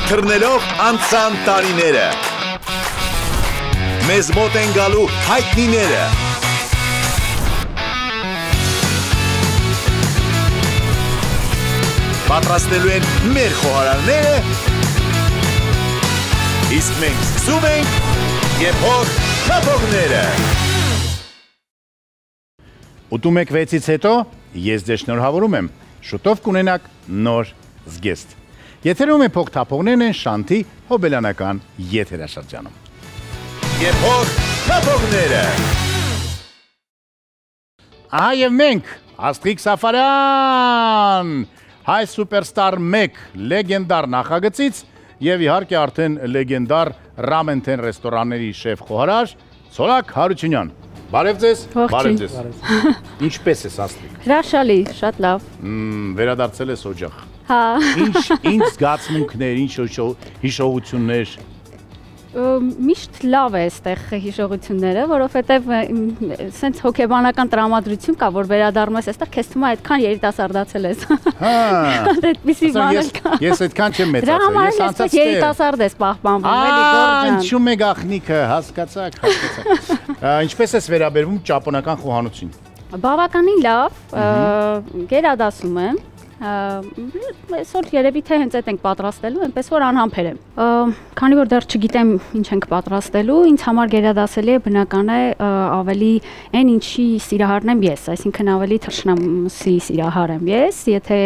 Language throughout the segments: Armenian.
թռնելով անցան տարիները։ Մեզ մոտ են գալու հայտնիները։ Պատրաստելու են մեր խոհարարները, իսկ մենք սկսում ենք եփող թափողները։ Ուտում եք 6-ից հետո ես ձեզ շնորհավորում եմ, շուտով կունենաք նոր զգեստ։ Եթերում եփող թափողներն են Շանթի հոբելյանական եթերաշրջանում։ Եփող թափողները։ Ահա եւ մենք, Աստղիկ Սաֆարյան, հայ սուպերստար 1 լեգենդար նախագծից եւ իհարկե արդեն լեգենդար Ramen-Ten ռեստորանների շեֆ խոհարար Ցորակ Հարությունյան։ Բարև ձեզ, բարև ձեզ։ Ինչպես ես Աստղիկ։ Հրաշալի, շատ լավ։ Վերադարձել ես օջախ։ Հա։ Ինչ զգացմունքներ, ինչ հիշողություններ։ Միշտ լավ է այստեղ հիշողությունները, որովհետև սենց հոգեբանական տրամադրություն կա, որ վերադառնում ես այստեղ, քեզ թվում է այդքան երիտասարդացել ես։ Հա։ Այդպիսի բան էլ կա։ Ես այդքան չեմ մեծացել, դրա համար ես անցած երիտասարդ ես պահպանվում, էլի Գորջան։ Ինչու՞ է գախնիկը, հասկացաք։ Ինչպես ես վերաբերվում ճապոնական խոհանոցին։ Բավականին լավ, գերադասում եմ։ Այսօր երևի թե հենց այդ ենք պատրաստելու, այնպես որ անհամբեր եմ։ Քանի որ դեռ չգիտեմ ինչ ենք պատրաստելու, ինձ համար գերադասելի է բնական է ավելի այն ինչի սիրահարն եմ ես, այսինքն ավելի թռչնամսի սիրահար եմ ես, եթե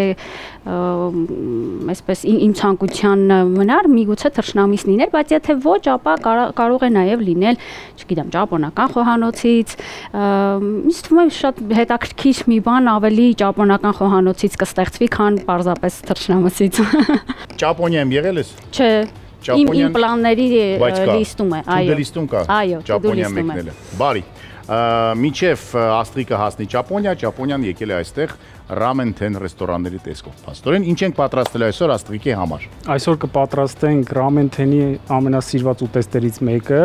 այսպես իմ ցանկության մնար, միգուցե թռչնամիս լիներ, բայց եթե ոչ, ապա կարող է նաև լինել, չգիտեմ, ճապոնական խոհանոցից, ինձ թվում է շատ հետաքրքիր մի բան ավելի ճապոնական խոհանոցից կստեղծվի, քան պարզապես թռչնամսից։ Ճապոնիա եմ եղել ես։ Չէ, իմ պլանների լիստում է, այո։ Լիստում կա։ Այո, Ճապոնիա մեկնելը։ Բարի։ Մինչև Աստղիկը հասնի Ճապոնիա, Ճապոնիան եկել է այստեղ Ramen-Ten ռեստորանների տեսքով։ Փաստորեն ինչ ենք պատրաստել այսօր Աստղիկի համար։ Այսօր կպատրաստենք Ramen-Ten-ի ամենասիրված ուտեստերից մեկը,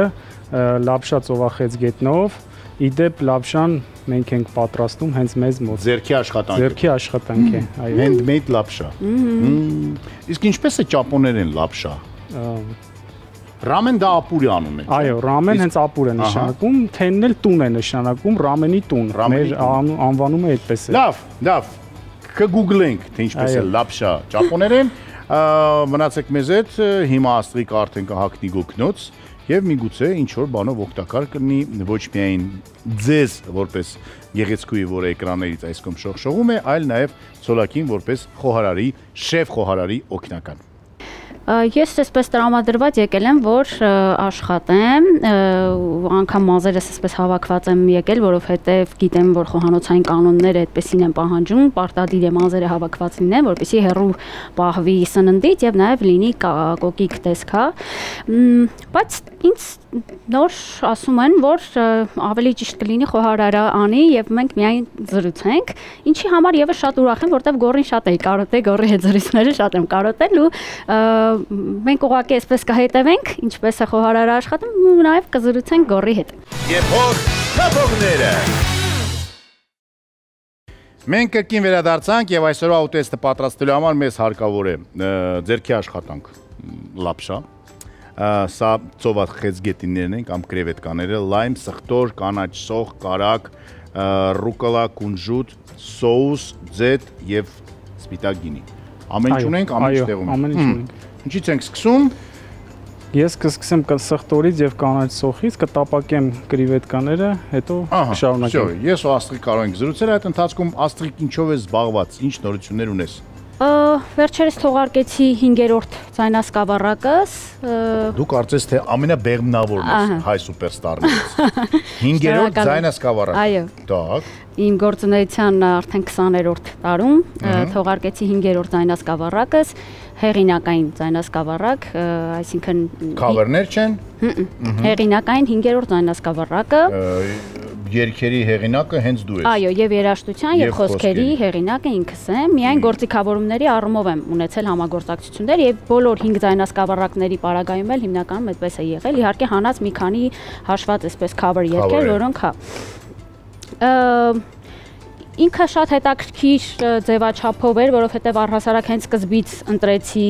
լապշա ծովախեց գետնով։ Իդեպ լապշան մենք ենք պատրաստում հենց մեզ մոտ։ Ձերքի աշխատանք։ Ձերքի աշխատանք է, այո։ Handmade լապշա։ Իսկ ինչպես է ճապոներեն լապշա։ Ramen դա ապուրի անուն է։ Այո, ramen հենց ապուր է նշանակում, Ten-ն էլ տուն է նշանակում, ramen-ի տուն։ Մեր անվանումը այդպես է։ Լավ, կգուգլենք, թե ինչպես է լապշա ճապոներեն։ Մնացեք մեզ հետ, հիմա Աստղիկը արդեն կհագնի գոգնոց եւ միգուցե ինչ որ բանով օգտակար կլինի ոչ միայն ձեզ որպես գեղեցկուի, որը էկրաններից այս կողմ շողշողում է, այլ նաեւ Ցոլակին որպես խոհարարի, շեֆ խոհարարի օգնական։ Ես այսպես տրամադրված եկել եմ, որ աշխատեմ, անգամ մազերս այսպես հավաքված եմ եկել, որովհետև գիտեմ, որ խոհանոցային կանոնները այդպեսին են պահանջում, պարտադիր է մազերը հավաքված լինեն, որպեսզի հեռու պահվի սննդից եւ նաեւ լինի կոկիկ տեսքա, բայց ինձ նոր ասում են, որ ավելի ճիշտ կլինի խոհարարը անի եւ մենք միայն զրուցենք, ինչի համար եւս շատ ուրախ եմ, որտեվ գորին շատ էի կարոտել, գորի հետ զրույցները շատ եմ կարոտել ու մենք ուղղակի այսպես կհետևենք, ինչպես է խոհարարը աշխատում, ու նաև կզրուցենք գորի հետ։ Եփող թափողները։ Մենք կրկին վերադարձանք եւ այսօրվա ուտեստը պատրաստելու համար մեզ հարկավոր է ձերքի աշխատանք լապշա։ Սա ծովախեց գետիններն են կամ կրևետկաները, լայմ, սխտոր, կանաչ սոխ, կարակ, ռուկոլա, կունժուտ, սոուս, ձետ եւ սպիտակ գինի։ Ամեն ինչ ունենք, ամեն ինչ տեղում։ Ամեն ինչ ունենք։ Ինչից ենք սկսում։ Ես կսկսեմ սխտորից եւ կանաչ սոխից, կտապակեմ կրիվետկաները, հետո կշարունակեմ։ Ես ու Աստղիկ կարող ենք զրուցել այդ ընթացքում։ Աստղիկ, ինչով ես զբաղված, ինչ նորություններ ունես։ Վերջերս թողարկեցի 5-րդ ձայնասկավառակս։ Դու կարծես թե ամենաբեղմնավորն ես հայ սուպերստարներից։ 5-րդ ձայնասկավառակ։ Այո։ Տակ։ Իմ գործունեության արդեն 20-րդ տարում թողարկեցի 5-րդ ձայնասկավառակս, հեղինակային ձայնասկավառակ, այսինքն Քավերներ չեն։ Հեղինակային 5-րդ ձայնասկավառակը։ Երգերի հեղինակը հենց դու ես։ Այո, եւ երաժշտության եւ խոսքերի հեղինակը ինքս եմ։ Միայն գործիքավորումների առումով եմ ունեցել համագործակցություններ եւ բոլոր 5 ձայնասկավառակների պարագայում էլ հիմնականում այդպես է եղել։ Իհարկե հանած մի քանի հաշված այսպես cover երգեր, որոնք հա Ինքը շատ հետաքրքիր ձևաչափով էր, որովհետև առհասարակ հենց սկզբից ընտրեցի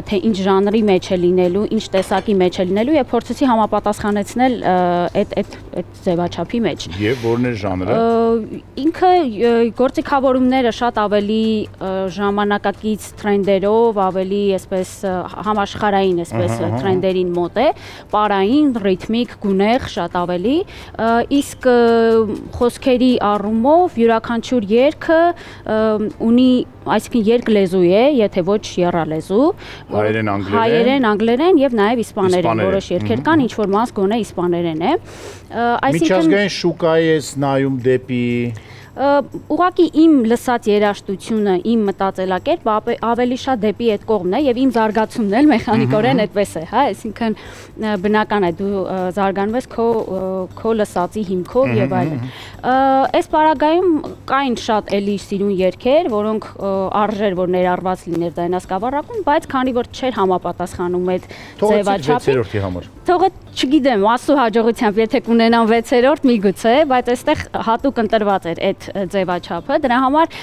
թե ինչ ժանրի մեջ է լինելու, ինչ տեսակի մեջ է լինելու եւ փորձեցի համապատասխանեցնել այդ ձևաչափի մեջ։ Եվ որն է ժանրը։ Ինքը գործիքավորումները շատ ավելի ժամանակակից տրենդերով, ավելի այսպես համաշխարհային այսպես տրենդերին մոտ է, պարային, ռիթմիկ, գունեղ շատ ավելի, իսկ խոսքերի առումով յուրաքանչյուր երգը ունի, այսինքն երկլեզու է, եթե ոչ եռալեզու, հայերեն, անգլերեն եւ նաեւ իսպաներեն, որոշ երգեր կան, ինչ որ մաս գոնե իսպաներեն է։ Միջազգային շուկայի ես նայում դեպի ուղղակի իմ լսած երաժշտությունը, իմ մտածելակերպը ավելի շատ դեպի այդ կողմն է եւ իմ զարգացումն էլ մեխանիկորեն այդպես է, հա, այսինքն բնական է դու զարգանում ես քո լսածի հիմքով եւ այլն։ Այս պարագայում կային շատ էլի սիրուն երգեր, որոնք արժեր որ ներառված լիներ ձայնասկավառակում, բայց քանի որ չէր համապատասխանում այդ ձևաչափին, թողը չգիտեմ, ասու հաջողությամբ, եթե կունենան 6-րդ միգուցե, բայց այստեղ հատուկ ընտրված էր այդ ձևաչափը, դրա համար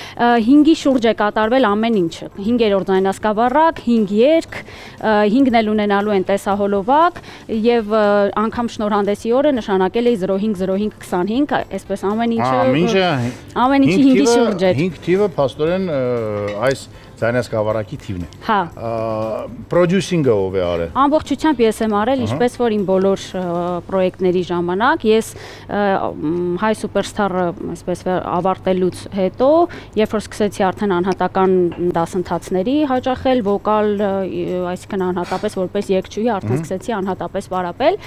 5-ի շուրջ է կատարվել ամեն ինչը, 5-րդ ձայնասկավառակ, 5 երգ, 5-ն էլ ունենալու են տեսահոլովակ եւ անգամ շնորհանդեսի օրը նշանակել է 050525, այսպես ամեն ինչի 5-ի շուրջ էր։ 5 թիվը փաստորեն այս ձայնասկավառակի թիվն է։ Հա։ Պրոդյուսինգը ով է արել։ Ամբողջությամբ ես եմ արել, ինչպես որ իմ բոլոր պրոյեկտների ժամանակ, ես Հայ Սուպերստարը այսպես ավարտելուց հետո, երբ որ սկսեցի արդեն անհատական դասընթացների հաճախել, վոկալ, այսինքն անհատապես որպես երգչուհի արդեն սկսեցի անհատապես պարապել։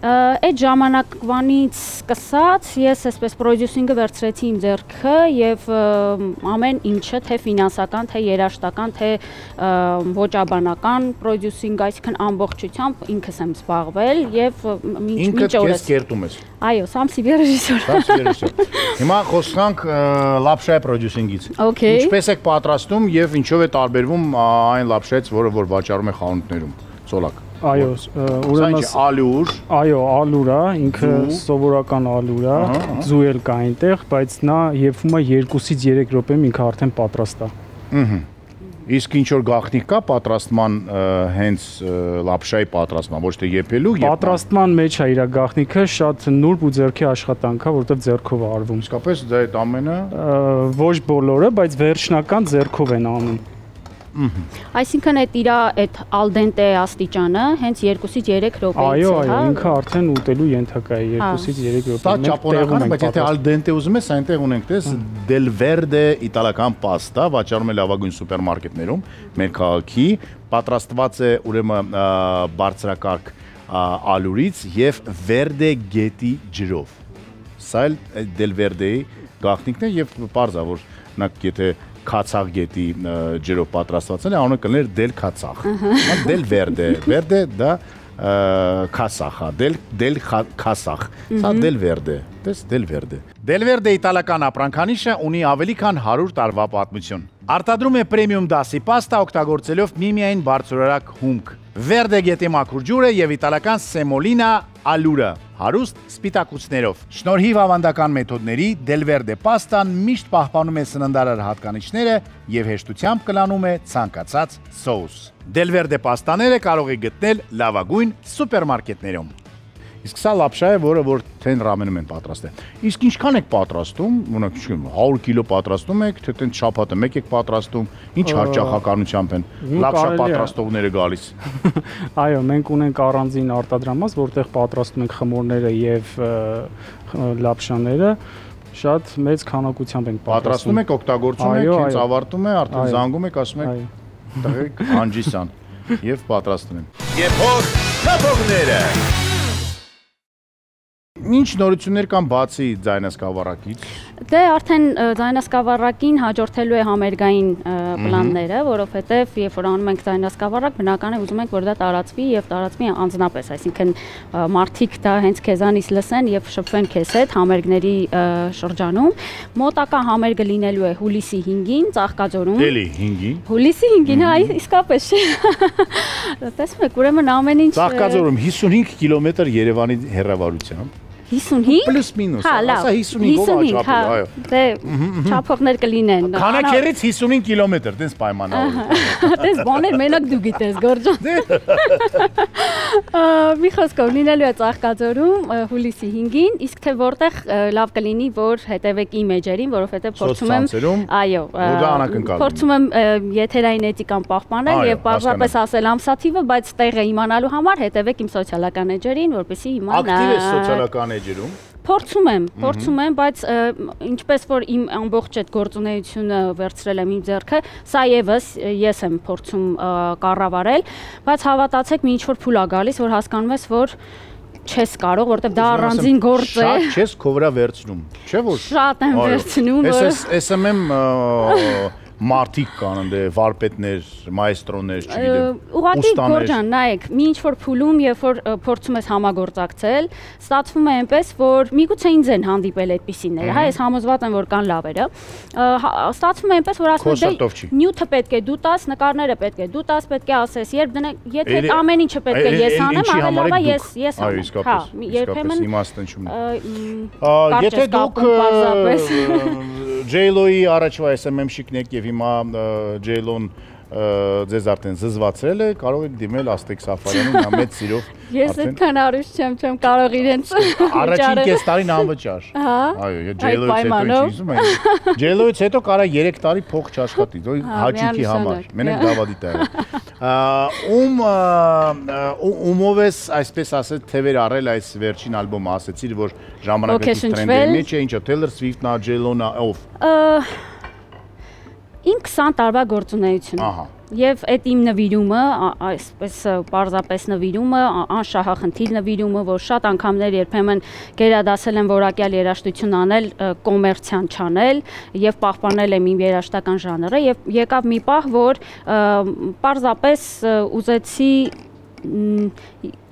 Այդ ժամանակվանից սկսած ես այսպես պրոդյուսինգը վերցրեցի իմ ձեռքը եւ ամեն ինչը թե ֆինանսական, թե երաժշտական, թե ոճաբանական պրոդյուսինգ, այսինքն ամբողջությամբ ինքս եմ զբաղվել եւ մինչ օրս։ Ինքդ կերտում ես։ Այո, Սամ Սիբի ռեժիսոր։ Հիմա խոսանք լապշայի պրոդյուսինգից։ Ինչպես եք պատրաստում եւ ինչով է տարբերվում այն լապշայից, որը որ վաճառում է խանութներում, ցոլակ։ Այո, ուրեմն ալյուր։ Այո, ալյուր է, ինքը սովորական ալյուր է, ձու էլ կա այնտեղ, բայց նա եփվում է 2-ից 3 րոպեում ինքը արդեն պատրաստ է։ Իսկ ինչ որ գաղտնիք կա պատրաստման հենց լապշայի պատրաստման, ոչ թե եփելու, պատրաստման մեջ է իր գաղտնիքը, շատ նուրբ ու ձեռքի աշխատանք է, որովհետև ձեռքով է արվում։ Իսկապես դա այդ ամենը ոչ բոլորը, բայց վերջնական ձեռքով են անում։ Այսինքն այդ իր այդ ալդենտե աստիճանը հենց 2-ից 3 րոպեից է, հա։ Այո, ինքը արդեն ուտելու ենթակա է 2-ից 3 րոպե։ Դա ճապոնական է, բայց եթե ալդենտե ուզում ես, այնտեղ ունենք տես Del Verde իտալական պաստա, վաճառում է լավագույն սուպերմարկետներում, մեր քաղաքի, պատրաստված է ուրեմն բարձրակարգ ալյուրից եւ Verde գետի ջրով։ Սա էլ Del Verde-ի գաղտնիքն է եւ պարզ է, որ նա եթե Քացախ գետի ջրով պատրաստված է, անունը կլիներ Del Քացախ։ Del Verde, Verde դա Քասախ, Del Քասախ։ Սա Del Verde, դες Del Verde։ Del Verde իտալական ապրանքանիշը ունի ավելի քան 100 տարվա պատմություն։ Արտադրում է պրեմիում դասի պաստա օգտագործելով միմիային բարձրորակ հումք։ Verde գետի մաքուր ջուրը եւ իտալական Semolina ալյուրը հարուստ սպիտակուցներով։ Շնորհիվ ավանդական մեթոդների Del Verde պաստան միշտ պահպանում է սննդարար հատկանիշները եւ հեշտությամբ կլանում է ցանկացած սոուս։ Del Verde պաստաները կարող եք գտնել լավագույն սուպերմարկետներում։ Իսկ սա լապշա է, որը որ թեն ռամենում են պատրաստել։ Իսկ ինչքան եք պատրաստում, օրինակ 100 կիլո պատրաստում եք, թե տենց շաբաթը մեկ եք պատրաստում, ինչ հաճախականությամբ են լապշա պատրաստողները գալիս։ Այո, մենք ունենք առանձին արտադրամաս, որտեղ պատրաստում ենք խմորները եւ լապշաները, շատ մեծ քանակությամբ ենք պատրաստում եք, օգտագործում եք, հենց ավարտում է, արդեն զանգում եք, ասում եք տղեկ անջիսան եւ պատրաստում են։ Եփող թափողները Ինչ նորություններ կան բացի ձայնասկավառակից։ Դե արդեն ձայնասկավառակին հաջորդելու է համերգային պլանները, որովհետև երբ որ անում ենք ձայնասկավառակ, բնական է ուզում ենք, որ դա տարածվի եւ տարածվի անձնապես, այսինքն մարդիկ դա հենց քեզանից լսեն եւ շփվեն քեզ հետ համերգների շրջանում։ Մոտակա համերգը լինելու է հուլիսի 5-ին Ծաղկաձորում։ Էլի 5-ին։ Հուլիսի 5-ին, հա, իսկապես չէ։ Տեսնում եք, ուրեմն ամեն ինչ Ծաղկաձորում 55 կիլոմետր Երևանի հեռավորությամբ։ 55 Պլյուս մինուս, հա, լավ, ասա 55-ով աչափել, այո։ Դե չափողներ կլինեն։ Քանակերից 55 կիլոմետր, տես պայմանավորվում։ Տես բաներ մենակ դու գիտես, Գորջան։ Մի խոսքով լինելու է Ծաղկաձորում հուլիսի 5-ին, իսկ թե որտեղ լավ կլինի, որ հետևեք իմ էջերին, որովհետև փորձում եմ, այո, փորձում եմ եթերային էթիկան պահպանել եւ պարզապես ասել ամսաթիվը, բայց տեղը իմանալու համար հետևեք իմ սոցիալական էջերին, որպեսզի իմանա։ Ակտիվ ես սոցիալական էջերում։ Փորձում եմ, բայց ինչպես որ իմ ամբողջ այդ գործունեությունը վերցրել եմ իմ ձեռքը, սա եւս ես եմ փորձում կառավարել, բայց հավատացեք, մի ինչ որ փուլ է գալիս, որ հասկանում ես, որ չես կարող, որովհետև դա առանձին գործ է։ Շատ չես քո վրա վերցնում, չէ՞ որ։ Շատ եմ վերցնում։ SMM մարդիկ կան ընդ վարպետներ, մայստրոներ, չգիտեմ, ուղղակի Գորջան, նայեք, մի ինչ որ փուլում, երբ որ փորձում ես համագործակցել, ստացվում է այնպես, որ միգուցե ինձ են հանդիպել այդպիսիները, հա, ես համոզված եմ, որ կան լավերը։ Ստացվում է այնպես, որ ասում են, դե նյութը պետք է դու տաս, նկարները պետք է դու տաս, պետք է ասես, երբ դնեք, եթե ամեն ինչը պետք է ես անեմ, ավելի լավ է ես անեմ։ Հա, երբեմն եթե դուք J-Lo-ի առաջվա SMM-շիկն եք եւ հիմա J-Lo-ն ձեզ արդեն զզվացրել է, կարող եք դիմել Աստեկ Սաֆարյանին, նա մեծ սիրով։ Ես այդքան արուշ չեմ կարող իրենց առաջին կես տարին անվճար։ Այո, J-Lo-ից հետո կարա 3 տարի փող չաշխատի, հաճույքի համար։ Մենակ դավադի տա։ Ումով ես այսպես ասած թևեր առել այս վերջին ալբոմը, ասեցիր, որ ժամանակակից տրենդերի մեջ է, ինչա Taylor Swift-ն է, J-Lo-ն է, ով։ Իմ 20 տարվա գործունեությունը եւ այդ իմ նվիրումը, այսպես պարզապես նվիրումը, անշահախնդիր նվիրումը, որ շատ անգամներ երբեմն գերադասել եմ որակյալ երաժշտություն անել, կոմերցիան չանել եւ պահպանել եմ իմ երաժշտական ժանրը եւ եկավ մի պահ, որ պարզապես ուզեցի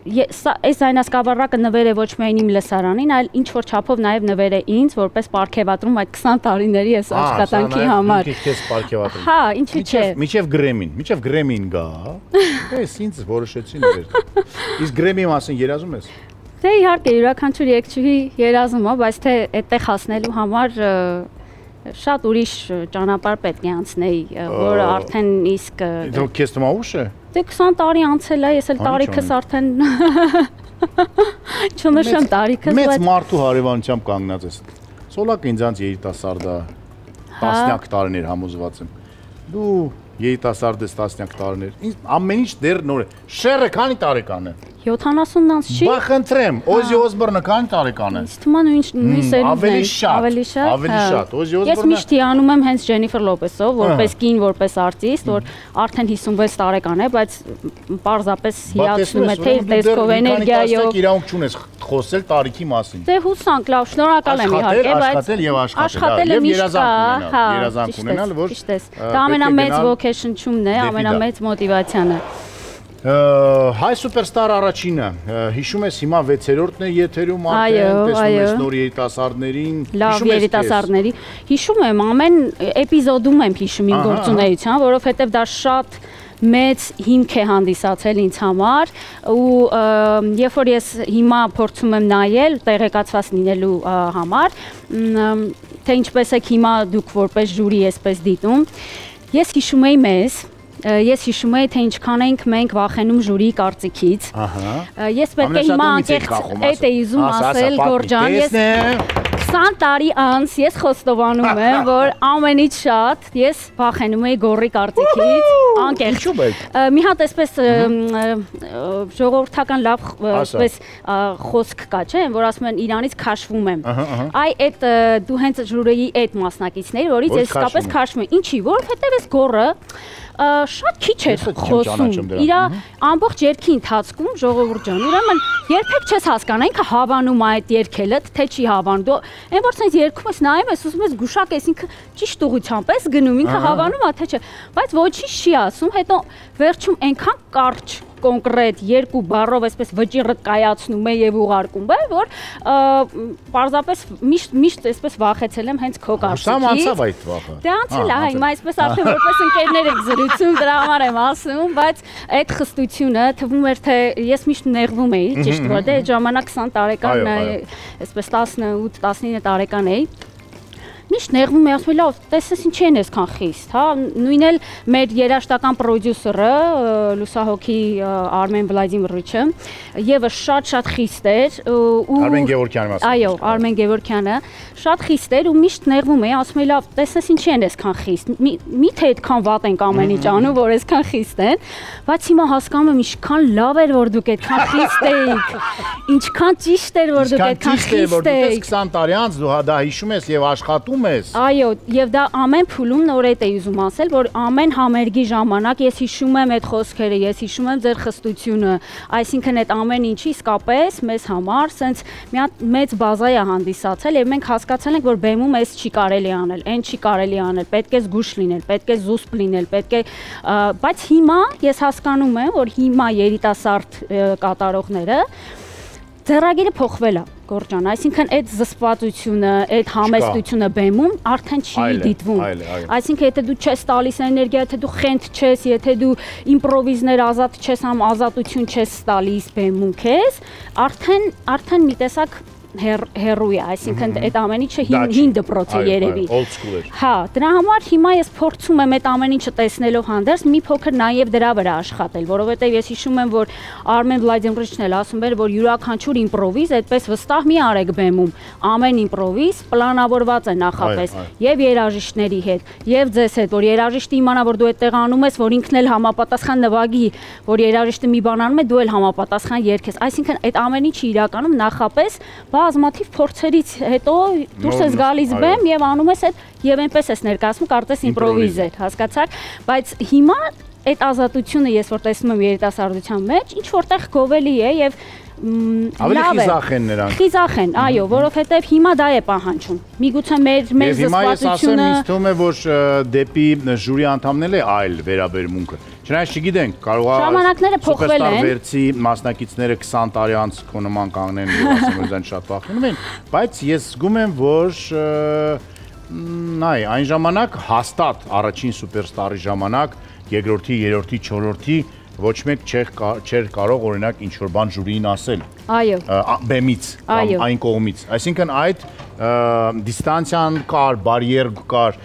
այս այնասկավառակը նվեր է ոչ միայն իմ լսարանին, այլ ինչ որ չափով նաև նվեր է ինձ, որպես պարգևատրում այդ 20 տարիների այս աշխատանքի համար։ Հա, ինչու՞ չէ։ Միջև Grammy-ին գա, ես ինձ որոշեցի նվեր։ Իսկ Grammy-ի մասին երազում ես։ Դե իհարկե, յուրաքանչյուր երգչուհի երազում է, բայց թե այդտեղ հասնելու համար շատ ուրիշ ճանապարհ պետք է անցնեի, որ արդեն իսկ Դու քեզ թվում ուշ է։ Դե 20 տարի անցել է, ես էլ տարիքս արդեն չնշեմ տարիքս, բայց մեծ մարդու հարևանությամբ կանգնած ես։ Սոլակը ինձանց երիտասարդ է, տասնյակ տարիներ համոզված եմ։ Դու երիտասարդ ես տասնյակ տարիներ։ Ամեն ինչ դեռ նոր է։ Շերը քանի տարեկան է։ 70-անց չի։ Բա խնդրեմ, Օզի Օսբորնը քանի տարեկան է։ Ինձ թվում է նույն սերունդն է, ավելի շատ։ Օզի Օսբորնը։ Ես միշտ հիանում եմ հենց Ջենիֆեր Լոպեսով, որպես կին, որպես արտիստ, որ արդեն 56 տարեկան է, բայց պարզապես հիացնում է թե տեսքով էներգիայով։ Իրանք չունես խոսել տարիքի մասին։ Դե հուսանք, լավ, շնորհակալ եմ իհարկե, բայց աշխատելը միշտ կա, երազանք ունենալ, որ դա ամենամեծ ոգեշնչումն է, ամենամեծ մոտիվացիան է։ Հայ սուպերստար առաջինը, հիշում ես հիմա 6-րդն է եթերում արդեն, տեսնում ես նոր երիտասարդներին, լավ երիտասարդների, հիշում եմ, ամեն էպիզոդում եմ հիշում իմ գործունեության, որովհետև դա շատ մեծ հիմք է հանդիսացել ինձ համար ու երբ որ ես հիմա փորձում եմ նայել տեղեկացված լինելու համար, թե ինչպես եք հիմա դուք որպես ժյուրի այսպես դիտում, ես հիշում եի մեզ Ես հիշում եի, թե ինչքան ենք մենք վախենում ժյուրիի կարծիքից։ Ես պետք է հիմա անկեղծ այդ էի ուզում ասել, Գորջան, ես 20 տարի անց ես խոստովանում եմ, որ ամենից շատ ես վախենում եի գոռի կարծիքից, անկեղծ։ Մի հատ այսպես ժողովրդական լավ այսպես խոսք կա, չէ՞, որ ասում են իրանից քաշվում եմ։ Այ այդ դու հենց ժյուրիի այդ մասնակիցներ, որից ես իսկապես քաշվում եմ։ Ինչի՞, որովհետև այս գոռը շատ քիչ էր խոսում։ Իր ամբողջ երգի ընթացքում ժողովուրդ ջան, ուրեմն երբեք չես հասկանա, ինքը հավանում է այդ երգելը, թե չի հավանում։ Դու այն որ sense երգում ես, նայում ես, ուզում ես գուշակես, ինքը ճիշտ ուղղությամբ ես գնում, ինքը հավանում է, թե չէ։ Բայց ոչինչ չի ասում, հետո վերջում այնքան կարճ կոնկրետ երկու բառով այսպես վճիռը կայացնում է եւ ուղարկում է, որ պարզապես միշտ այսպես վախեցել եմ հենց քո կարծիքից։ Սա անցավ այդ վախը։ Դե անցել է, հիմա այսպես արդեն որպես ընկերներ ենք զրուցում, դրա համար եմ ասում, բայց այդ խստությունը թվում էր թե ես միշտ նեղվում էի, ճիշտ որ դե այդ ժամանակ 20 տարեկան, այսպես 18-19 տարեկան էի։ Միշտ նեղվում է, ասում եմ, լավ, տեսես ինչի են այսքան խիստ, հա, նույն էլ մեր երաժշտական պրոդյուսերը, լուսահոգի Արմեն Վլադիմիրովիչը, եւս շատ խիստ էր ու Արմեն Գևորգյանը ասում։ Այո, Արմեն Գևորգյանը շատ խիստ էր ու միշտ նեղվում է, ասում եմ, լավ, տեսես ինչի են այսքան խիստ։ Միթե այդքան վատ ենք ամեն ինչ անում, որ այսքան խիստ են, բայց հիմա հասկանում եմ ինչքան լավ էր, որ դուք այդքան խիստ էիք։ Ինչքան ճիշտ էր, որ դուք այդքան խիստ էիք։ 20 տարի անց դու դա հիշում ես եւ աշխատում ես։ Այո, եւ դա ամեն փուլում նոր էդ էի ուզում ասել, որ ամեն համերգի ժամանակ ես հիշում եմ այդ խոսքերը, ես հիշում եմ ձեր խստությունը, այսինքն այդ ամեն ինչի իսկապես մեզ համար սենց մի հատ մեծ բազա է հանդիսացել եւ մենք հասկացել ենք, որ բեմում էս չի կարելի անել, այն չի կարելի անել, պետք է զգուշ լինել, պետք է զուսպ լինել, պետք է բայց հիմա ես հասկանում եմ, որ հիմա երիտասարդ կատարողները ձեռագիրը փոխվել է Գորջան, այսինքն այդ զսպվածությունը, այդ համեստությունը բեմում արդեն չի դիտվում։ Այսինքն եթե դու չես տալիս էներգիա, եթե դու խենթ չես, եթե դու իմպրովիզներ ազատ չես, ազատություն չես տալիս բեմում քեզ, արդեն մի տեսակ հերու է, այսինքն այդ ամեն ինչը հին դպրոց է երևի։ Հա, դրա համար հիմա ես փորձում եմ այդ ամեն ինչը տեսնելով հանդերձ մի փոքր նաև դրա վրա աշխատել, որովհետև ես հիշում եմ, որ Արմեն Վլադիմիրովիչն էլ ասում էր, որ յուրաքանչյուր իմպրովիզ այդպես վստահ մի արեք բեմում, ամեն իմպրովիզ պլանավորված է նախապես եւ երաժիշտների հետ, եւ ձեզ հետ, որ երաժիշտը իմանա, որ դու այդտեղ անում ես, որ ինքն էլ համապատասխան նվագի, որ երաժիշտը մի բան անում է, դու էլ համապատասխան երգես, այսինքն այդ ամեն ինչը իրականում նախապես բազմաթիվ փորձերից հետո դուրս ես գալիս բեմ եւ անում ես այդ եւ այնպես ես ներկայացնում կարծես իմպրովիզ է, հասկացար, բայց հիմա այդ ազատությունը ես որ տեսնում եմ երիտասարդության մեջ, ինչ որտեղ գովելի է եւ ավելի խիզախ են նրանք։ Խիզախ են, այո, որովհետեւ հիմա դա է պահանջում։ Միգուցե մեր զսպվածությունը ինձ թվում է, որ դեպի ժյուրի անդամներն է այլ վերաբերմունքը։ Չնայած չգիտենք, կարող է ժամանակները փոխվել են։ Վերցի մասնակիցները 20 տարի անց քո նման կանգնեն ու ասեն, որ դեն շատ վախենում են, բայց ես զգում եմ, որ նայ, այն ժամանակ հաստատ առաջին սուպերստարի ժամանակ, երկրորդի, երրորդի, չորրորդի ոչ մեկ չէր կարող օրինակ ինչ որ բան ժյուրիին ասել։ Այո։ Բեմից կամ այն կողմից։ Այսինքն այդ դիստանցիան կար, բարիեր կար,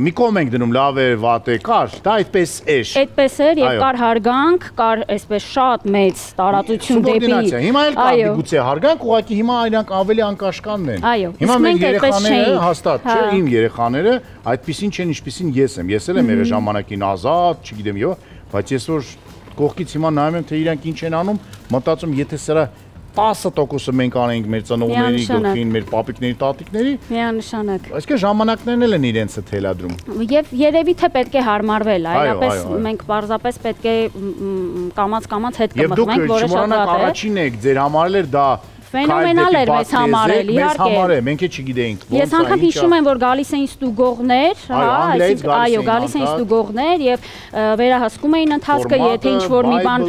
մի կողմ ենք դնում լավ է, վատ է, կար, դա այդպես էր։ Այդպես էր եւ կար հարգանք, կար այսպես շատ մեծ տարածություն դեպի։ Հիմա էլ կա գուցե հարգանք, ուղղակի հիմա իրանք ավելի անկաշկանն են։ Հիմա մեր երեխաները հաստատ չէ, իմ երեխաները այդպեսին չեն, ինչպեսին ես եմ։ Ես էլ եմ եղել ժամանակին ազատ, չգիտեմ յո, բայց ես որ կողքից հիմա նայում եմ, թե իրանք ինչ են անում, մտածում, եթե սրա 10%-ը մենք անենք մեր ծնողների գլխին, մեր պապիկների, տատիկների, միանշանակ։ Այսինքն ժամանակներն էլ են իրենցը թելադրում։ Եվ երևի թե պետք է հարմարվել, այլապես մենք պարզապես պետք է կամաց հետ կմղվենք, որը շատ վատ է։ Առաջինն եք, ձեր համար էլ դա ֆենոմենալ էր մեզ համար էլ, իհարկե։ Մեզ համար է, մենք էլ չգիտեինք ոնց է։ Ես անգամ հիշում եմ, որ գալիս էին ստուգողներ, այո, գալիս էին ստուգողներ եւ վերահսկում էին ընթացքը, եթե ինչ-որ մի բան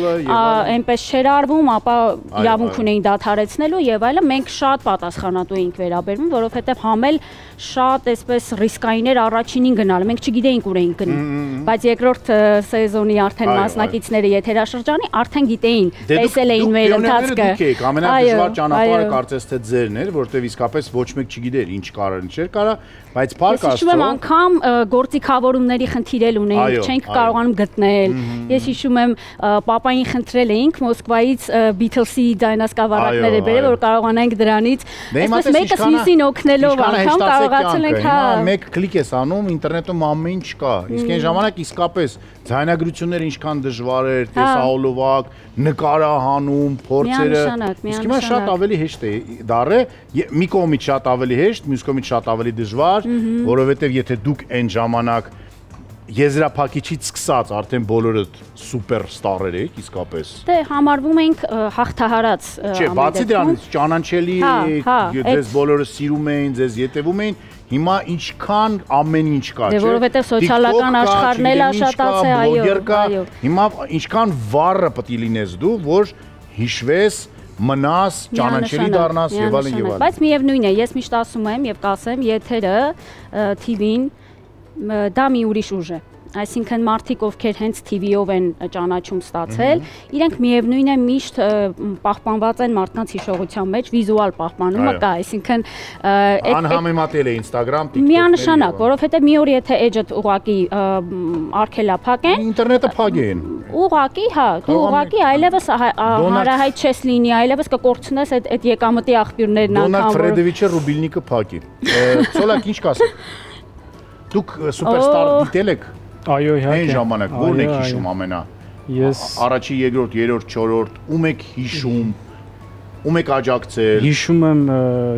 այնպես չէր արվում, ապա իրավունք ունեին դադարեցնելու եւ այլն, մենք շատ պատասխանատու էինք վերաբերվում, որովհետեւ համել շատ այսպես ռիսկային էր առաջինին գնալ, մենք չգիտեինք ուր էինք գնի, բայց երկրորդ սեզոնի արդեն մասնակիցները եթերաշրջանի արդեն գիտեին, տեսել էին մեր ընթացքը։ Ամենադժվար ճանապարհը կարծես թե ձերն էր, որտեղ իսկապես ոչ մեկ չգիտեր ինչ կարա, ինչ չէր կարա, բայց փառք Աստծո։ Ես հիշում եմ անգամ գործիքավորումների խնդիր էլ ունեինք, չենք կարողանում գտնել։ Ես հիշում եմ պապային խնդրել էինք Մոսկվայից Beatles-ի դայնասկավառակները բերել, որ կարողանանք դրանից այսպես մեկս մյուսին օգնելով անգամ կարողացել ենք, հա։ Մեկ կլիկ ես անում, ինտերնետում ամեն ինչ կա։ Իսկ այն ժամանակ իսկապես ձայնագրությունները ինչքան դժվար էր, տեսահոլովակ, նկարահանում, փորձերը։ Իսկ հիմա շատ ավելի հեշտ է դառը, մի կողմից շատ ավելի հեշտ, մյուս կողմից շատ ավելի դժվար, որովհետև եթե դուք այն ժամանակ եզրափակիչից սկսած արդեն բոլորը սուպերստարեր եք, իսկապես։ Դե համարվում ենք հաղթահարած։ Չէ, բացի դրանից ճանաչելի եք, ձեզ բոլորը սիրում էին, ձեզ ետևում էին, Հիմա ինչքան ամեն ինչ կա, չէ՞։ Դե որովհետև սոցիալական աշխարհն էլ աշատացել, այո։ Հիմա ինչքան վառը պետք է լինես դու, որ հիշվես, մնաս, ճանաչելի դառնաս եւ այլն եւ այլն։ Բայց միևնույն է, ես միշտ ասում եմ եւ կասեմ, եթերը TV-ին դա մի ուրիշ ուժ է։ Այսինքն մարդիկ, ովքեր հենց TV-ով են ճանաչում ստացել, իրենք միևնույն է միշտ պահպանված են մարդկանց հիշողության մեջ, վիզուալ պահպանումը կա, այսինքն անհամեմատել է Instagram, TikTok-ները։ Միանշանակ, որովհետև մի օր եթե edge-ը ուղակի արգելափակ են, ինտերնետը փակ են։ Ուղակի, հա, դու ուղակի այլևս հարահայտ չես լինի, այլևս կկորցնես այդ եկամտի աղբյուրներն անգամ։ Դոնալդ Ֆրեդովիչը ռուբիլնիկը փակի։ Սոլակ ինչ կասես։ Դուք սուպերստար դիտել եք։ Այո, իհարկե։ Այն ժամանակ ո՞րն եք հիշում ամենա։ Ես առաջի, երկրորդ, երրորդ, չորրորդ, ում եք հիշում, ում եք աջակցել։ Հիշում եմ,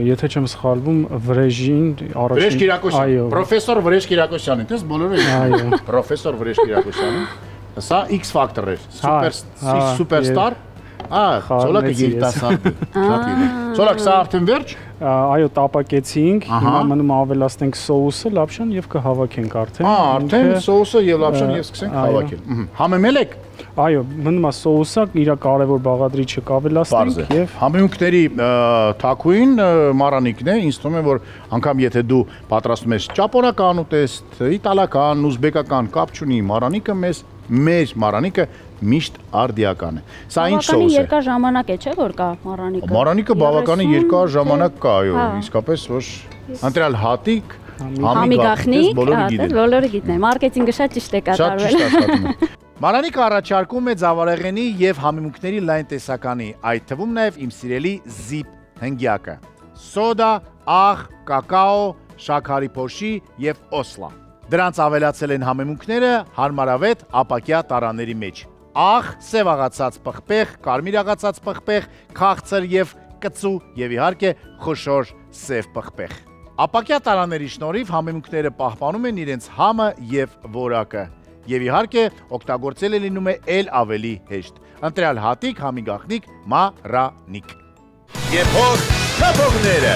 եթե չեմ սխալվում, Վրեժին առաջին։ Վրեժ Կիրակոսյան, պրոֆեսոր Վրեժ Կիրակոսյանն, դες բոլորը։ Այո։ Պրոֆեսոր Վրեժ Կիրակոսյանը։ Սա X Factor էր, սուպերստար։ Սոլակը երիտասարդ է։ Սոլակ, սա արդեն վերջ։ Այո, տապակեցինք, հիմա մնում ավելացնենք սոուսը, լապշան եւ կհավաքենք արդեն։ Արդեն սոուսը եւ լապշան եւ սկսենք հավաքել։ Համեմել եք։ Այո, մնում է սոուսը, իր կարևոր բաղադրիչը կավելացնենք եւ համեմունքների թակուին մարանիկն է, ինձ թվում է որ անգամ եթե դու պատրաստում ես ճապոնական ուտեստ, իտալական, ուզբեկական, կապ չունի, մարանիկը մեր մարանիկը միշտ արդիական է։ Սա ինչ սոուս է։ Երկար ժամանակ է, չէ՞ որ կա մարանիկը։ Մարանիկը բավականին երկար ժամանակ կա, այո, իսկապես որ ընտրյալ հատիկ, համի գախնիկ, բոլորը գիտեն։ Մարքեթինգը շատ ճիշտ է կատարվել։ Շատ ճիշտ աշխատում է։ Մարանիկը առաջարկում է ձավարեղենի եւ համեմունքների լայն տեսականի, այդ թվում նաեւ իմ սիրելի զիպ հնգյակը։ Սոդա, աղ, կակաո, շաքարի փոշի եւ օսլա։ Դրանց ավելացել են համեմունքները հարմարավետ ապակյա տարաների մեջ։ Աղ, սևաղացած պղպեղ, կարմիր աղացած պղպեղ, քաղցր եւ կծու եւ իհարկե խոշոր սև պղպեղ։ Ապակյա տարաների շնորհիվ համեմունքները պահպանում են իրենց համը եւ որակը։ Եվ իհարկե օգտագործել է լինում է ել ավելի հեշտ։ Ընտրյալ հատիկ, համի գաղտնիք, մարանիկ։ Եվ հող թափողները։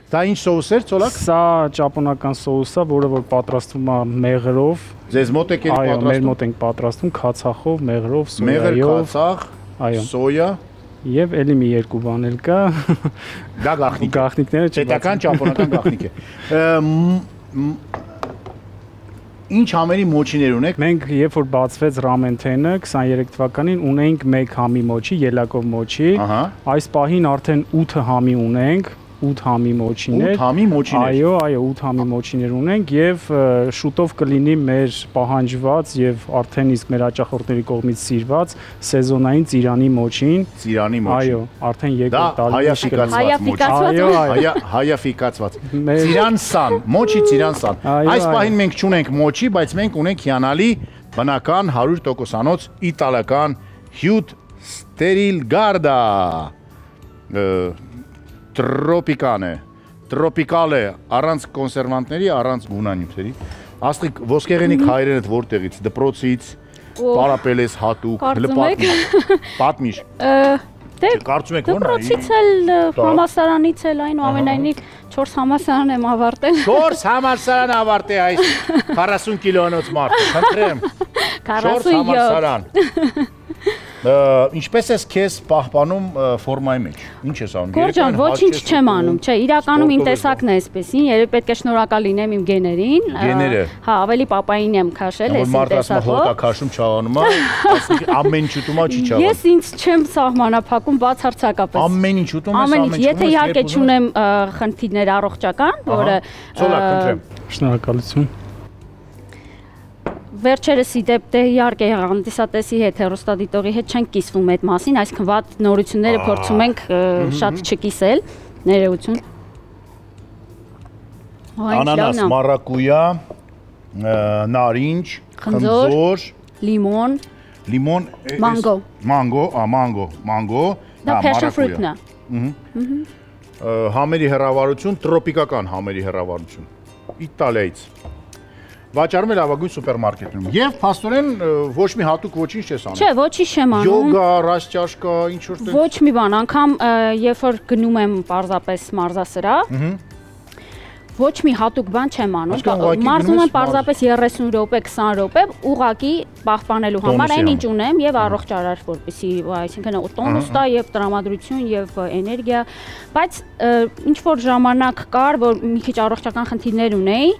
Դա ինչ սոուս էր, Ծոլակ։ Սա ճապոնական սոուս է, որը որ պատրաստվում է մեղրով։ Ձեզ մոտ եք պատրաստում։ Այո, մեր մոտ ենք պատրաստում քացախով, մեղրով, սոյայով։ Մեղր, քացախ, սոյա եւ ելի մի երկու բան էլ կա։ Դա գաղտնիք։ Գաղտնիքները պետական ճապոնական գաղտնիք է։ Ինչ համերի մոչիներ ունեք։ Մենք երբ որ բացվեց Ramen-Ten-ը 23 թվականին ունեինք 1 համի մոչի, ելակով մոչի։ Այս պահին արդեն 8 համի ունենք, 8 համի մոչիներ։ 8 համի մոչիներ։ Այո, 8 համի մոչիներ ունենք եւ շուտով կլինի մեր պահանջված եւ արդեն իսկ մեր հաճախորդների կողմից սիրված սեզոնային ծիրանի մոչին։ Ծիրանի մոչին։ Այո, արդեն երկրորդ տարի։ Հայաֆիկացված։ Ծիրանսան, մոչի ծիրանսան։ Այս պահին մենք չունենք մոչի, բայց մենք ունենք հիանալի բնական 100%-անոց իտալական Hut Steril Garda։ Տրոպիկան է, տրոպիկալ է, առանց կոնսերվանտների, առանց գունանյութերի։ Աստղիկ, ոսկեղենիկ հայրենդ որտեղից, դպրոցից, պարապել ես հատուկ, պատմիշ։ Կարծում եք ո՞րն է։ Դպրոցից էլ, համալսարանից էլ, այնուամենայնիվ 4 համալսարան եմ ավարտել։ 4 համալսարան ավարտե այս 40 կիլոանոց մարդ, խնդրեմ։ 4 համալսարան։ Ինչպես ես քեզ պահպանում ֆորմայի մեջ։ Ինչ ես անում։ Գորջան, ոչինչ չեմ անում, չէ, իրականում իմ տեսակն է այսպեսին, երբ պետք է շնորհակալ լինեմ իմ գեներին։ Գեները։ Հա, ավելի պապային եմ քաշել այս տեսակով։ Հոտա քաշում չանում է, ամեն ինչ ուտում է չի չաղանում։ Ես ինձ չեմ սահմանափակում բացարձակապես։ Ամեն ինչ ուտում ես, ամեն ինչ, եթե իհարկե չունեմ խնդիրներ առողջական, որը Ծոլակ, խնդրեմ։ Շնորհակալություն։ Վերջերս իդեպ դե իհարկե հանդիսատեսի հետ, հեռուստադիտողի հետ չենք կիսվում այդ մասին, այսինքն վատ նորությունները փորձում ենք շատ չկիսել, ներեություն։ Անանաս, մարակույա, նարինջ, խնձոր, լիմոն, մանգո, դա passion fruit-ն է։ Համերի հեռավարություն, տրոպիկական համերի հեռավարություն, Իտալիայից։ վաճառում է լավագույն սուպերմարկետներում։ Եվ փաստորեն ոչ մի հատուկ ոչինչ չես անում։ Չէ, ոչինչ չեմ անում։ Յոգա, ռաշճաշկա, ինչ որ տեղ։ Ոչ մի բան, անգամ երբ որ գնում եմ պարզապես մարզասրահ, ոչ մի հատուկ բան չեմ անում։ Մարզում եմ պարզապես 30 րոպե, 20 րոպե, ուղակի պահպանելու համար այն ինչ ունեմ եւ առողջ արար, որպեսզի, այսինքն տոնուս տա եւ տրամադրություն եւ էներգիա, բայց ինչ որ ժամանակ կար, որ մի քիչ առողջական խնդիրներ ունեի,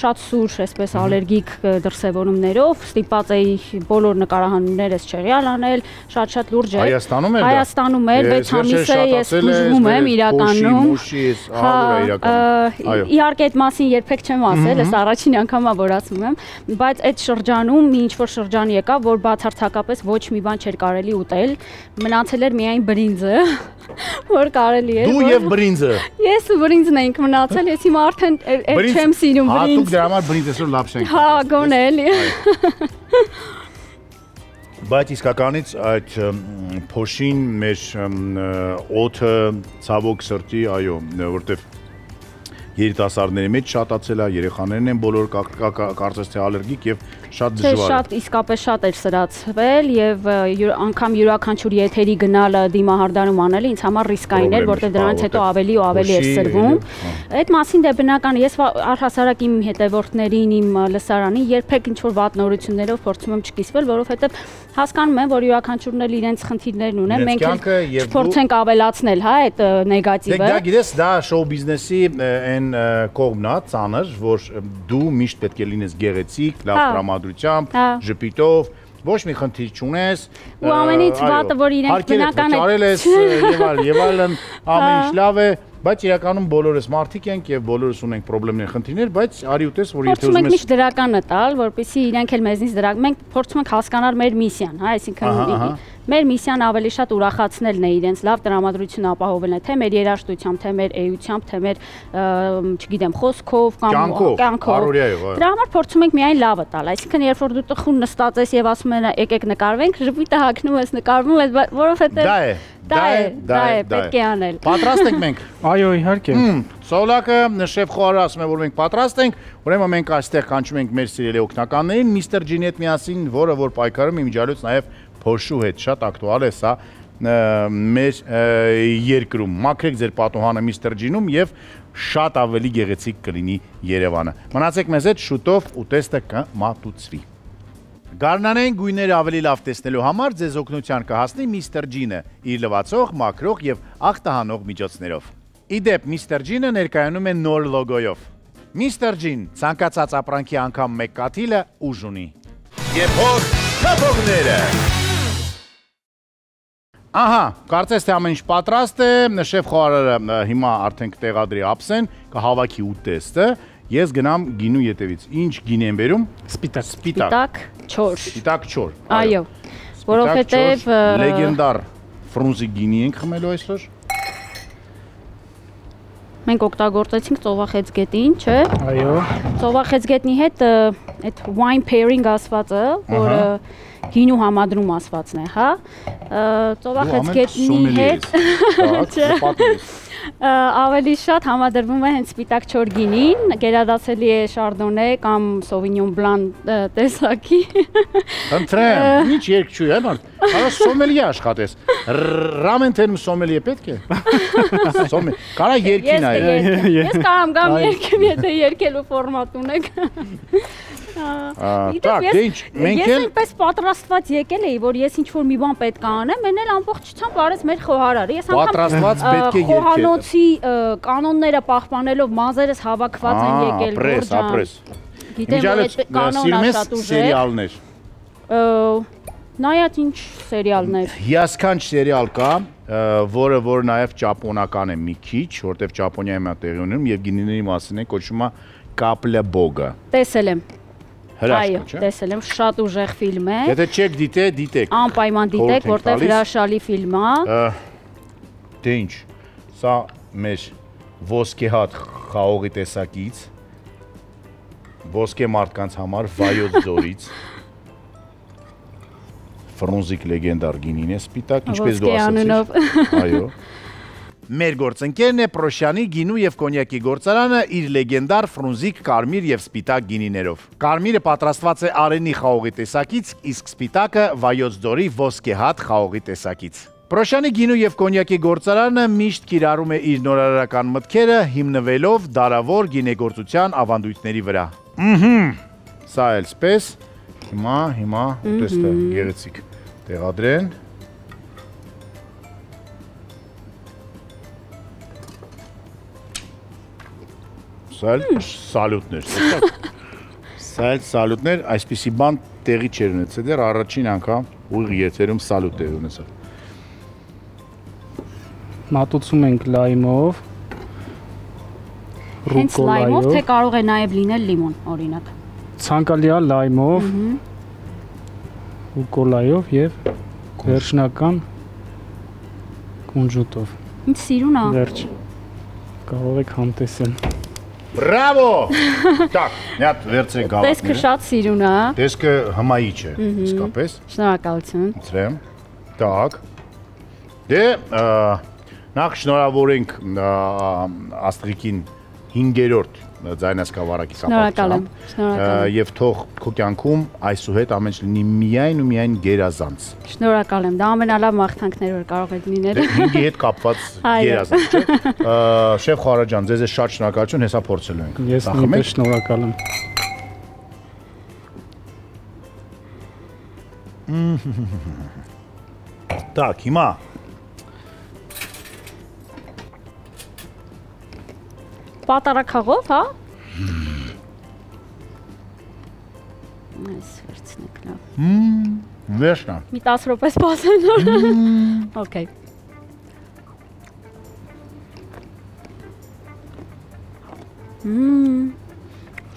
շատ սուր, այսպես ալերգիկ դրսևորումներով, ստիպված էի բոլոր նկարահանումներս չեղյալ անել, շատ լուրջ է։ Հայաստանում էր 6 ամիս է ես բուժվում եմ իրականում։ Իհարկե այդ մասին երբեք չեմ ասել, ես առաջին անգամա որ ասում եմ, բայց այդ շրջանում մի ինչ-որ շրջան եկավ, որ բացարձակապես ոչ մի բան չէր կարելի ուտել, մնացել էր միայն բրինձը, որ կարելի էր։ Դու եւ բրինձը։ Ես ու բրինձն էինք մնացել, ես հիմա արդեն չեմ սիրում բրինձ։ Հատուկ դրա համար բրինձ այսօր լավ շենք։ Հա, գոնե էլի։ Բայց իսկականից այդ փոշին մեր օդը ցավոք սրտի, այո, որտեվ երիտասարդների մեջ շատացել է, երեխաներն են բոլոր կարծես թե ալերգիկ եւ շատ դժվար է։ Շատ իսկապես շատ էր սրացվել եւ անգամ յուրաքանչյուր եթերի գնալը դիմահարդարում անելը ինձ համար ռիսկային էր, որտեղ դրանից հետո ավելի ու ավելի էր սրվում։ Այդ մասին դե բնական ես առհասարակ իմ հետևորդներին, իմ լսարանին երբեք ինչ որ վատ նորություններով փորձում եմ չկիսվել, որովհետեւ հասկանում եմ, որ յուրաքանչյուրն էլ իրենց խնդիրներն ունեն, մենք չփորձենք ավելացնել, հա, այդ նեգատիվը։ Դա գիտես, դա շոու բիզնեսի այն կողմն է, ծանր, որ դու միշտ պետք է լինես գեղեցիկ, լավ տրամադրությամբ, ժպիտով, ոչ մի խնդիր չունես։ Ու ամենից վատը, որ իրենք բնական է։ Եվ այլն, ամեն ինչ լավ է, բայց իրականում բոլորս մարդիկ ենք եւ բոլորս ունենք խնդիրներ, խնդիրներ, բայց արի ուտես, որ եթե ուզում ես միշտ դրականը տալ, որպեսզի իրենք էլ մեզնից դրակ, մենք փորձում ենք հասկանալ մեր միսիան, հա, այսինքն մեր միսիան ավելի շատ ուրախացնելն է իրենց լավ տրամադրություն ապահովելն է, թե մեր երաժշտությամբ, թե մեր էությամբ, թե մեր, չգիտեմ, խոսքով կամ կյանքով։ Դրա համար փորձում ենք միայն լավը տալ, այսինքն երբ որ դու տխուր նստած ես եւ ասում են եկեք նկարվենք, ժպիտը հագնում ես, նկարվում ես, որովհետեւ դա է, պետք է անել։ Պատրաստ ենք մենք։ Այո, իհարկե։ Սոլակը շեֆ Խոհարը ասում է, որ մենք պատրաստ ենք, ուրեմն մենք այստեղ կանչում ենք մեր սիրելի օգնականներին, Միսթեր Ջինի հետ միասին, որը որ պայքարում իմիջիալոց նաև փոշու հետ, շատ ակտուալ է սա մեր երկրում։ Մաքրեք ձեր պատուհանը Միսթեր Ջինում եւ շատ ավելի գեղեցիկ կլինի Երևանը։ Մնացեք մեզ հետ, շուտով ուտեստը կմատուցվի։ Գարնանային գույները ավելի լավ տեսնելու համար ձեզ օգնության կհասնի Միսթեր Ջինը իր լվացող, մաքրող եւ աղտահանող միջոցներով։ Իդեպ Միսթեր Ջինը ներկայանում է նոր լոգոյով։ Միսթեր Ջին, ցանկացած ապրանքի անգամ մեկ կաթիլը ուժ ունի։ Եվ հող թափողները։ Ահա, կարծես թե ամեն ինչ պատրաստ է, շեֆ Խոհարը հիմա արդեն կտեղադրի ափսեն, կհավաքի ուտեստը, ես գնամ գինու ետևից։ Ինչ գինի եմ բերում։ Սպիտակ չոր։ Սպիտակ չոր։ Այո, որովհետև լեգենդար ֆրունզի գինի ենք խմելու այսօր։ Մենք օգտագործեցինք ծովախեցգետին, չէ։ Այո։ Ծովախեցգետնի հետ այդ wine pairing ասվածը, որը գինու համադրում ասվածն է, հա։ Ծովախեցգետնի հետ ավելի շատ համադրվում է հենց սպիտակ չոր գինին, գերադասելի է շարդոնե կամ սովինյոն բլան տեսակի։ Ընտրեմ, ինչ երկչույ է մարդ, կարա սոմելիե աշխատես, ռամենթերում սոմելիե պետք է։ Կարա երկի նայ։ Ես կարամ գամ երկեմ, եթե երկելու ֆորմատ ունեք։ Так, դե ինչ, մենք էլ ես այնպես պատրաստված եկել էի, որ ես ինչ-որ մի բան պետք է անեմ, այն էլ ամբողջությամբ արեց մեր խոհարարը։ Ես պատրաստված պետք է եկել։ Խոհանոցի կանոնները պահպանելով մազերս հավաքված են եկել, ապրես։ Գիտեմ, որ այդ կանոնը շատ ուժ է։ Նայած ինչ սերիալներ։ Հիասքանչ սերիալ կա, որը որ նաև ճապոնական է մի քիչ, որտեղ Ճապոնիայում է տեղի ունենում եւ գինիների մասին է կոչվում է Կապլեբոգը։ Տեսել եմ։ Այո, տեսել եմ, շատ ուժեղ ֆիլմ է։ Եթե չեք դիտեք։ Անպայման դիտեք, որտեղ հրաշալի ֆիլմ է։ Դե ինչ, սա մեր ոսկեհատ խաղողի տեսակից, ոսկե մարդկանց համար Վայոց ձորից, ֆրունզիկ լեգենդար գինին է սպիտակ, ինչպես դու ասացիր։ Այո։ Մեր գործընկերն է Պրոշյանի գինու եւ կոնյակի գործարանը իր լեգենդար ֆրունզիկ կարմիր եւ սպիտակ գինիներով։ Կարմիրը պատրաստված է արենի խաղողի տեսակից, իսկ սպիտակը Վայոց ձորի ոսկեհատ խաղողի տեսակից։ Պրոշյանի գինու եւ կոնյակի գործարանը միշտ կիրառում է իր նորարարական մտքերը, հիմնվելով դարավոր գինեգործության ավանդույթների վրա։ Սա էլ սպես։ Հիմա ուտեստը գեղեցիկ տեղադրեն։ Սա էլ սալյուտներ, սա էլ սալյուտներ, այսպիսի բան տեղի չեր ունեցել, դեռ առաջին անգամ ուղիղ եթերում սալյուտ տեղի ունեցավ։ Մատուցում ենք լայմով, Հենց լայմով, թե կարող է նաև լինել լիմոն, օրինակ։ Ցանկալի է լայմով, ռուկոլայով եւ վերջնական կունժուտով։ Ինչ սիրուն է։ Վերջ։ Կարող եք համտեսել։ Բրավո։ Так, նյատ վերցրեք գավաթները։ Տեսքը շատ սիրուն է։ Տեսքը հմայիչ է, իսկապես։ Շնորհակալություն։ Ցրեմ։ Так։ Դե նախ շնորհավորենք Աստղիկին 5-րդ ձայնասկավառակի Շնորհակալ եւ թող քո կյանքում այսուհետ ամեն ինչ լինի միայն ու միայն գերազանց։ Շնորհակալ եմ։ Դա ամենալավ մաղթանքներ որ կարող եք լինել։ 5-ի հետ կապված գերազանց, չէ՞։ Շեֆ Խարաջան, ձեզ շատ շնորհակալություն, հեսա փորձելու ենք։ Ես նույնպես շնորհակալ եմ։ Так, հիմա Պատարակաղով, հա։ Այս վերցնեք լավ։ Վերջնա։ Մի 10 րոպե սպասեն։ Okay։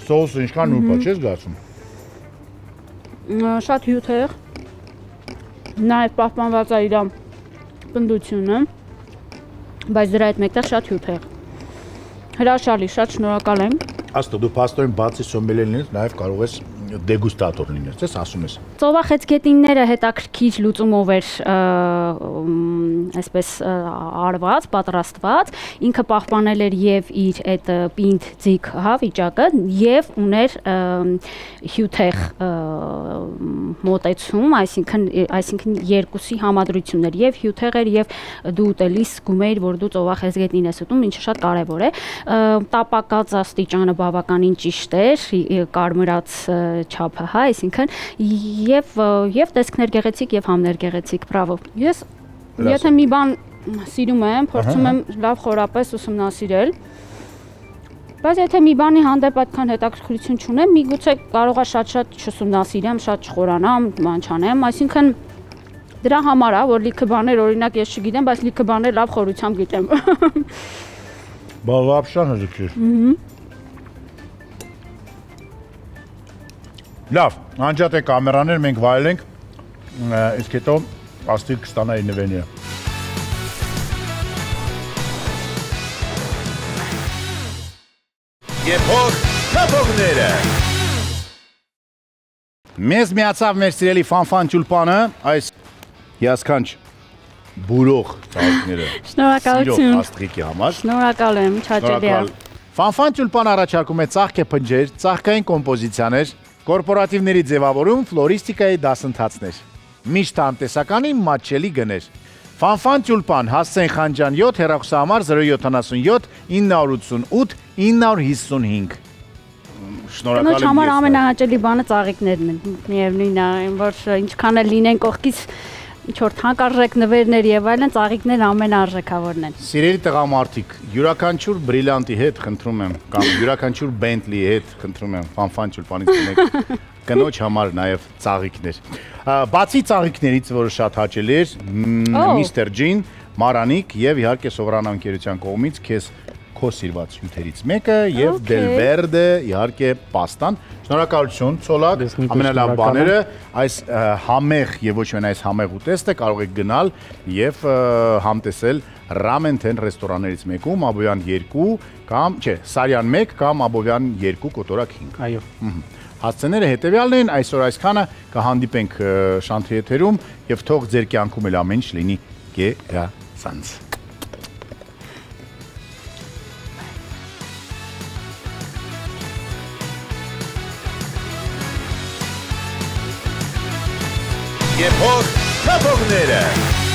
Սոուսը ինչքան նուրբ է, չես զգացում։ Շատ հյութեղ։ Նաև պահպանված է իր պնդությունը, բայց դրա հետ մեկտեղ շատ հյութեղ։ Հրաշալի, շատ շնորհակալ եմ։ Աստղ, դու փաստորեն բացի սոմելիե լինես, նաև կարող ես դեգուստատոր լինես, ես ասում ես։ Ծովախեցգետինները հետաքրքիր լուծումով էր այսպես արված, պատրաստված, ինքը պահպանել էր եւ իր այդ պինդ ձիգ հա վիճակը եւ ուներ հյութեղ մոտեցում, այսինքն երկուսի համադրությունն էր եւ հյութեղ էր եւ դու ուտելիս զգում էիր, որ դու ծովախեցգետին ես ուտում, ինչը շատ կարեւոր է։ Տապակած աստիճանը բավականին ճիշտ էր, կարմրած չափը, հա, այսինքն եւ տեսքներ գեղեցիկ եւ համներ գեղեցիկ, բրավո։ Ես եթե մի բան սիրում եմ, փորձում եմ լավ խորապես ուսումնասիրել, բայց եթե մի բանի հանդեպ այդքան հետաքրքրություն չունեմ, միգուցե կարողա շատ չուսումնասիրեմ, շատ չխորանամ, ման չանեմ, այսինքն դրա համար է, որ լիքը բաներ օրինակ ես չգիտեմ, բայց լիքը բաներ լավ խորությամբ գիտեմ։ Բա լավ շան հրիքիր։ Լավ, անջատ է կամերաներ, մենք վայելենք, իսկ հետո Աստղիկ կստանա իր նվենիը։ Եփող թափողները։ Մեզ միացավ մեր սիրելի Ֆանֆան Տյուլպանը, այս հիասքանչ բուրող ծաղիկները։ Շնորհակալություն։ Աստղիկի համար։ Շնորհակալ եմ, չաճելի է։ Ֆանֆան Տյուլպանը առաջարկում է ծաղկեփնջեր, ծաղկային կոմպոզիցիաներ, կորպորատիվների ձևավորում, ֆլորիստիկայի դասընթացներ, միշտ անտեսականի մատչելի գներ։ Ֆանֆան Տյուլպան, Հասցեն Խանջյան 7, հեռախոսահամար 077 988 955։ Շնորհակալ եմ։ Կնոջ համար ամենահաճելի բանը ծաղիկներն են, միևնույն է, որ ինչքան էլ լինեն կողքից ինչ-որ թանկարժեք նվերներ եւ այլն, ծաղիկներն ամենարժեքավորն են։ Սիրելի տղամարդիկ, յուրաքանչյուր բրիլյանտի հետ խնդրում եմ, կամ յուրաքանչյուր Bentley-ի հետ խնդրում եմ, Ֆանֆան Տյուլպանից գնեք կնոջ համար նաեւ ծաղիկներ։ Բացի ծաղիկներից, որը շատ հաճելի էր, Mr. Jean, Maranիկ եւ իհարկե Սովրան ընկերության կողմից քեզ քո սիրված հյութերից մեկը եւ Delverde իհարկե պաստան։ Շնորհակալություն, Ցոլակ, ամենալավ բաները, այս համեղ եւ ոչ միայն այս համեղ ուտեստը կարող եք գնալ եւ համտեսել Ramen-Ten ռեստորաններից մեկում, Աբովյան 2 կամ, չէ, Սարյան 1 կամ Աբովյան 2 կոտորակ 5։ Այո։ Հասցեները հետեւյալն են, այսօր այսքանը կհանդիպենք շանթի եթերում եւ թող ձեր կյանքում էլ ամեն ինչ լինի գերազանց։ Եփող թափողները։